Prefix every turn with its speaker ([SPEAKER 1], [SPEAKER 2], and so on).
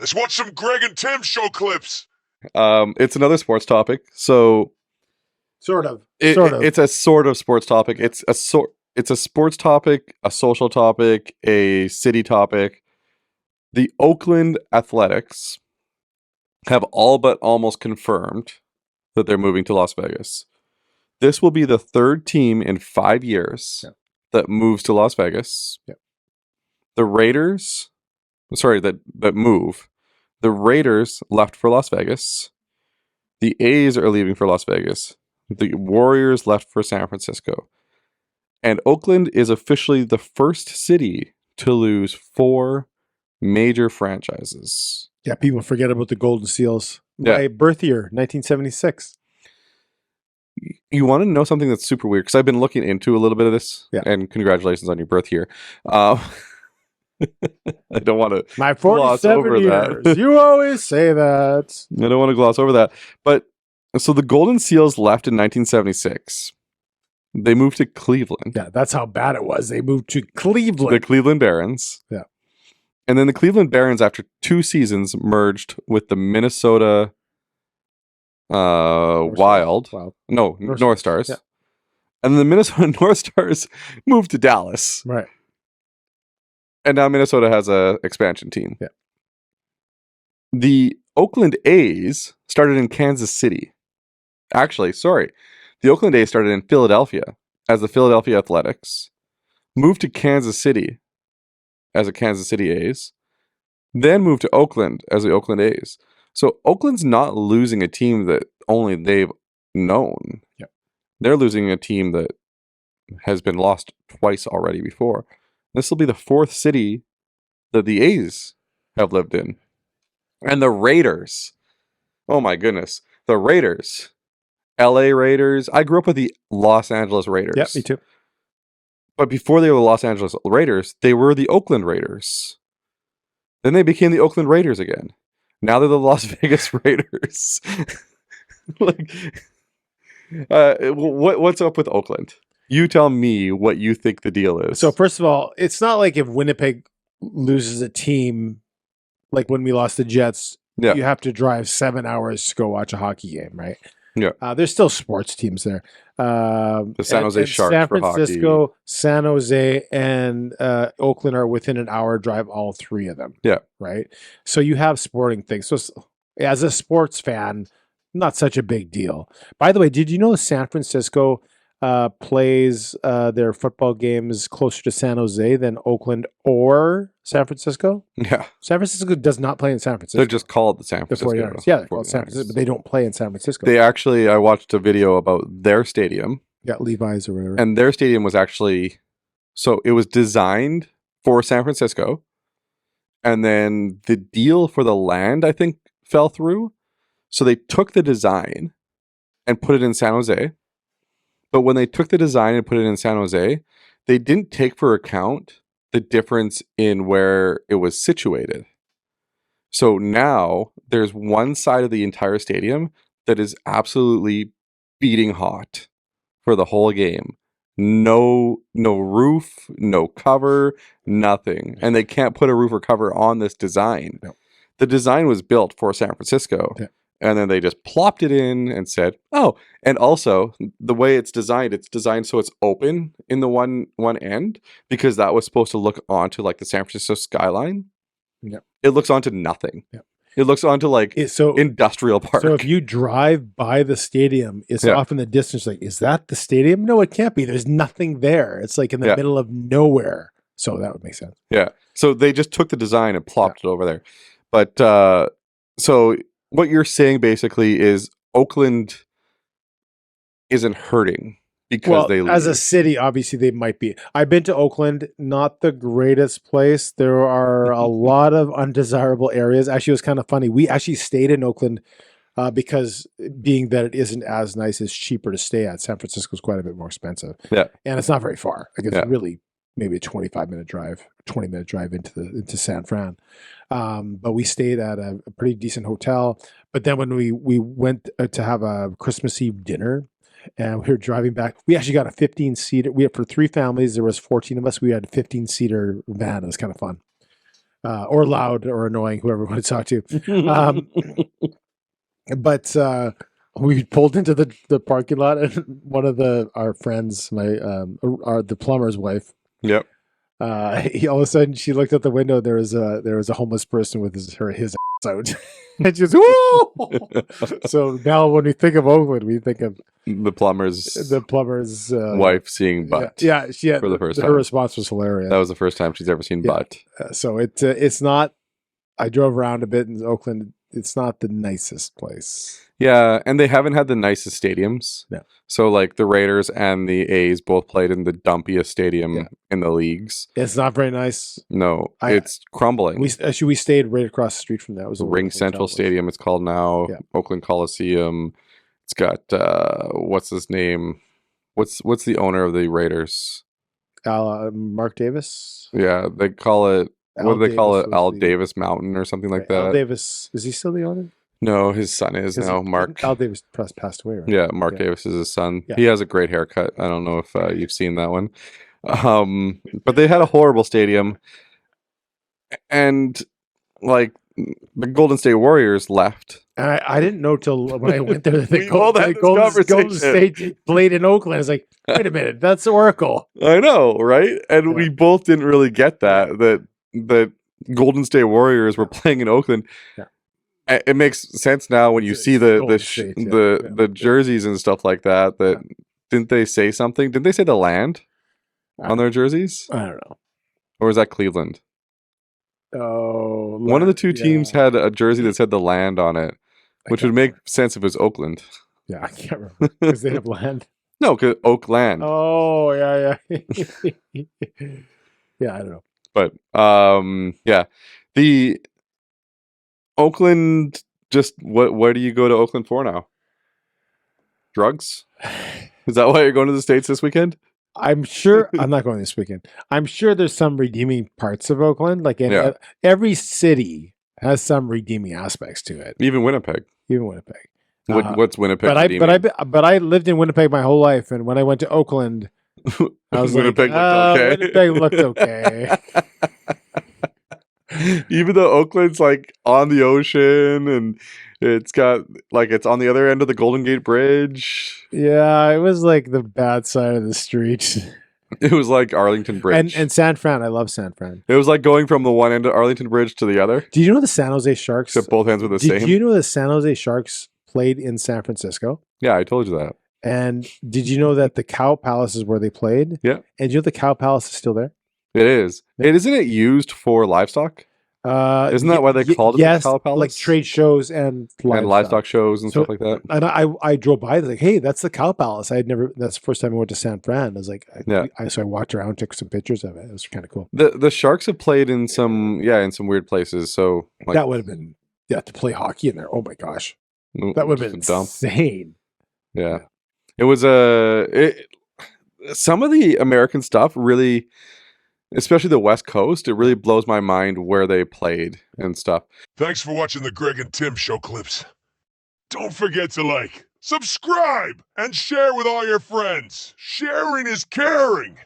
[SPEAKER 1] Let's watch some Greg and Tim show clips.
[SPEAKER 2] It's another sports topic. So
[SPEAKER 3] Sort of.
[SPEAKER 2] It's a sort of sports topic. It's a sports topic, a social topic, a city topic. The Oakland Athletics have all but almost confirmed that they're moving to Las Vegas. This will be the third team in 5 years that moves to Las Vegas.
[SPEAKER 3] Yeah.
[SPEAKER 2] The Raiders, that move. The Raiders left for Las Vegas. The A's are leaving for Las Vegas. The Warriors left for San Francisco. And Oakland is officially the first city to lose 4 major franchises.
[SPEAKER 3] Yeah, people forget about the Golden Seals.
[SPEAKER 2] Yeah.
[SPEAKER 3] My birth year, 1976.
[SPEAKER 2] You want to know something that's super weird? Because I've been looking into a little bit of this.
[SPEAKER 3] Yeah.
[SPEAKER 2] And congratulations on your birth year. I don't want to
[SPEAKER 3] My
[SPEAKER 2] gloss
[SPEAKER 3] 47
[SPEAKER 2] over
[SPEAKER 3] years.
[SPEAKER 2] that.
[SPEAKER 3] You always say that.
[SPEAKER 2] I don't want to gloss over that. But so the Golden Seals left in 1976. They moved to Cleveland.
[SPEAKER 3] Yeah, that's how bad it was. They moved to Cleveland.
[SPEAKER 2] The Cleveland Barons.
[SPEAKER 3] Yeah.
[SPEAKER 2] And then the Cleveland Barons, after 2 seasons, merged with the Minnesota Wild. No, North Stars.
[SPEAKER 3] Yeah.
[SPEAKER 2] And then the Minnesota North Stars moved to Dallas.
[SPEAKER 3] Right.
[SPEAKER 2] And now Minnesota has a expansion team.
[SPEAKER 3] Yeah.
[SPEAKER 2] The Oakland A's started in Kansas City. Actually, sorry. The Oakland A's started in Philadelphia as the Philadelphia Athletics, moved to Kansas City as the Kansas City A's, then moved to Oakland as the Oakland A's. So Oakland's not losing a team that only they've known.
[SPEAKER 3] Yep.
[SPEAKER 2] They're losing a team that has been lost twice already before. This will be the 4th city that the A's have lived in. And the Raiders. Oh my goodness. The Raiders. LA Raiders. I grew up with the Los Angeles Raiders.
[SPEAKER 3] Yeah, me too.
[SPEAKER 2] But before they were the Los Angeles Raiders, they were the Oakland Raiders. Then they became the Oakland Raiders again. Now they're the Las Vegas Raiders. What's up with Oakland? You tell me what you think the deal is.
[SPEAKER 3] So first of all, it's not like if Winnipeg loses a team, like when we lost the Jets, you have to drive 7 hours to go watch a hockey game, right?
[SPEAKER 2] Yeah.
[SPEAKER 3] There's still sports teams there.
[SPEAKER 2] The San Jose Sharks
[SPEAKER 3] San
[SPEAKER 2] for
[SPEAKER 3] Francisco,
[SPEAKER 2] hockey.
[SPEAKER 3] San Jose, and Oakland are within an hour drive, all 3 of them.
[SPEAKER 2] Yeah.
[SPEAKER 3] Right? So you have sporting things. So as a sports fan, not such a big deal. By the way, did you know San Francisco plays their football games closer to San Jose than Oakland or San Francisco?
[SPEAKER 2] Yeah.
[SPEAKER 3] San Francisco does not play in San Francisco.
[SPEAKER 2] They're just called the San
[SPEAKER 3] The
[SPEAKER 2] Francisco.
[SPEAKER 3] 49ers. Yeah, they're called San Francisco, but they don't play in San Francisco.
[SPEAKER 2] They actually, I watched a video about their stadium.
[SPEAKER 3] Yeah, Levi's or whatever.
[SPEAKER 2] And their stadium was actually, so it was designed for San Francisco. And then the deal for the land, I think, fell through. So they took the design and put it in San Jose. But when they took the design and put it in San Jose, they didn't take for account the difference in where it was situated. So now there's one side of the entire stadium that is absolutely beating hot for the whole game. No roof, no cover, nothing. And they can't put a roof or cover on this design.
[SPEAKER 3] No.
[SPEAKER 2] The design was built for San Francisco.
[SPEAKER 3] Yeah.
[SPEAKER 2] And then they just plopped it in and said, oh, and also the way it's designed so it's open in the one end because that was supposed to look onto like the San Francisco skyline.
[SPEAKER 3] Yeah.
[SPEAKER 2] It looks onto nothing.
[SPEAKER 3] Yeah.
[SPEAKER 2] It looks onto like industrial park.
[SPEAKER 3] So if you drive by the stadium, it's off in the distance. Like, is that the stadium? No, it can't be. There's nothing there. It's like in the middle of nowhere. So that would make sense.
[SPEAKER 2] Yeah. So they just took the design and plopped it over there. But so what you're saying basically is Oakland isn't hurting because they leave.
[SPEAKER 3] As a city, obviously they might be. I've been to Oakland, not the greatest place. There are a lot of undesirable areas. Actually, it was kind of funny. We actually stayed in Oakland because being that it isn't as nice, it's cheaper to stay at. San Francisco is quite a bit more expensive. Yeah. And it's not very far. Like it's really maybe a 25-minute drive, 20-minute drive into San Fran. But we stayed at a pretty decent hotel. But then when we went to have a Christmas Eve dinner, and we were driving back, we actually got a 15-seater. We had for 3 families. There was 14 of us. We had a 15-seater van. It was kind of fun. or loud or annoying, whoever we want to talk to. But we pulled into the parking lot, and one of our friends, the plumber's wife,
[SPEAKER 2] Yep.
[SPEAKER 3] all of a sudden she looked out the window. There was a homeless person with his ass out, and she was, whoa! So now when we think of Oakland, we think of
[SPEAKER 2] The plumber's
[SPEAKER 3] wife
[SPEAKER 2] seeing butt.
[SPEAKER 3] Yeah, she had,
[SPEAKER 2] for the first
[SPEAKER 3] her
[SPEAKER 2] time.
[SPEAKER 3] response was hilarious.
[SPEAKER 2] That was the first time she's ever seen butt.
[SPEAKER 3] So it's not. I drove around a bit in Oakland. It's not the nicest place.
[SPEAKER 2] Yeah, and they haven't had the nicest stadiums.
[SPEAKER 3] No.
[SPEAKER 2] So like the Raiders and the A's both played in the dumpiest stadium in the leagues.
[SPEAKER 3] It's not very nice.
[SPEAKER 2] No, it's crumbling.
[SPEAKER 3] We stayed right across the street from that. It was
[SPEAKER 2] Ring Central Stadium. It's called now.
[SPEAKER 3] Yeah.
[SPEAKER 2] Oakland Coliseum. It's got what's his name? What's the owner of the Raiders?
[SPEAKER 3] Mark Davis.
[SPEAKER 2] Yeah, they call it. What do they call it? Al Davis Mountain or something like that.
[SPEAKER 3] Al Davis, is he still the owner?
[SPEAKER 2] No, his son is now. Mark.
[SPEAKER 3] Al Davis passed away, right?
[SPEAKER 2] Yeah, Mark Davis is his son.
[SPEAKER 3] Yeah.
[SPEAKER 2] He has a great haircut. I don't know if you've seen that one. But they had a horrible stadium, and like the Golden State Warriors left.
[SPEAKER 3] And I didn't know till when I went there that
[SPEAKER 2] We all had this
[SPEAKER 3] Golden State played in Oakland. I was like, wait a minute, that's Oracle.
[SPEAKER 2] I know, right? And we both didn't really get that Golden State Warriors were playing in Oakland.
[SPEAKER 3] Yeah.
[SPEAKER 2] It makes sense now when you see the
[SPEAKER 3] State,
[SPEAKER 2] jerseys and stuff like that. Didn't they say something? Didn't they say the land on their jerseys?
[SPEAKER 3] I don't know.
[SPEAKER 2] Or was that Cleveland?
[SPEAKER 3] Oh,
[SPEAKER 2] one of the two teams had a jersey that said the land on it, which would make sense if it was Oakland.
[SPEAKER 3] Yeah, I can't remember because they have land.
[SPEAKER 2] No, because Oakland.
[SPEAKER 3] Oh, yeah. Yeah, I don't know.
[SPEAKER 2] But yeah, the Oakland. Just where do you go to Oakland for now? Drugs? Is that why you're going to the States this weekend?
[SPEAKER 3] I'm sure I'm not going this weekend. I'm sure there's some redeeming parts of Oakland. Like every city has some redeeming aspects to it.
[SPEAKER 2] Even Winnipeg. What's Winnipeg?
[SPEAKER 3] But I lived in Winnipeg my whole life, and when I went to Oakland, I was
[SPEAKER 2] Winnipeg
[SPEAKER 3] like,
[SPEAKER 2] looked okay.
[SPEAKER 3] Winnipeg looked okay.
[SPEAKER 2] Even though Oakland's like on the ocean and it's got like it's on the other end of the Golden Gate Bridge.
[SPEAKER 3] Yeah, it was like the bad side of the street.
[SPEAKER 2] It was like Arlington Bridge.
[SPEAKER 3] And San Fran. I love San Fran.
[SPEAKER 2] It was like going from the one end of Arlington Bridge to the other.
[SPEAKER 3] Do you know the San Jose Sharks?
[SPEAKER 2] Except both ends were the same.
[SPEAKER 3] Do you know the San Jose Sharks played in San Francisco?
[SPEAKER 2] Yeah, I told you that.
[SPEAKER 3] And did you know that the Cow Palace is where they played?
[SPEAKER 2] Yeah.
[SPEAKER 3] And you know the Cow Palace is still there?
[SPEAKER 2] It is. Isn't it used for livestock? Isn't that why they called it the Cow Palace?
[SPEAKER 3] Like trade shows and
[SPEAKER 2] livestock shows and stuff like that.
[SPEAKER 3] And I drove by, like, hey, that's the Cow Palace. That's the first time I went to San Fran. I was like, so I walked around, took some pictures of it. It was kind of cool.
[SPEAKER 2] The Sharks have played in some weird places. So like,
[SPEAKER 3] that would have been to play hockey in there. Oh my gosh, that would have been insane.
[SPEAKER 2] Yeah, it was some of the American stuff really. Especially the West Coast, it really blows my mind where they played and stuff.
[SPEAKER 1] Thanks for watching the Greg and Tim show clips. Don't forget to like, subscribe, and share with all your friends. Sharing is caring.